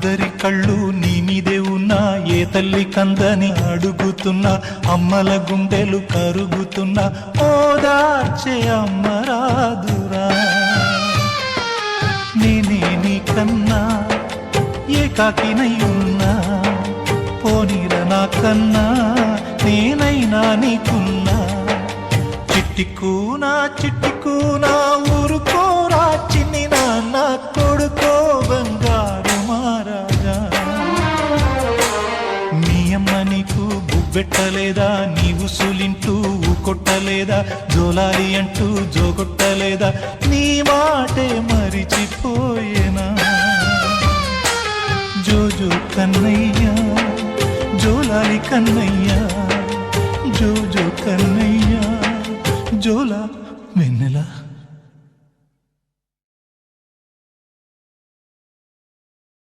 అందరి కళ్ళు నీ మీదే ఉన్నా ఏ తల్లి కందని అడుగుతున్నా అమ్మల గుండెలు కరుగుతున్నా ఓదార్చే అమ్మ రాదురా నేనే నీ కన్నా ఏకాకినై ఉన్నా పోనీర నా కన్నా నేనైనా నీకున్నా చిట్టికూనా ఊరుకోరా చిన్ని నాన్న కొడుకో బంగారు మహారాజా నీ అమ్మ నీకు బుబ్బెట్టలేదా నీవు సులింటూ కొట్టలేదా జోలాలి అంటూ జోగొట్టలేదా నీ మాటే మరిచిపోయేనా జోజో కన్నయ్యా జోలాలి కన్నయ్యా జోజో కన్నయ్యా జోలా వెన్నెలా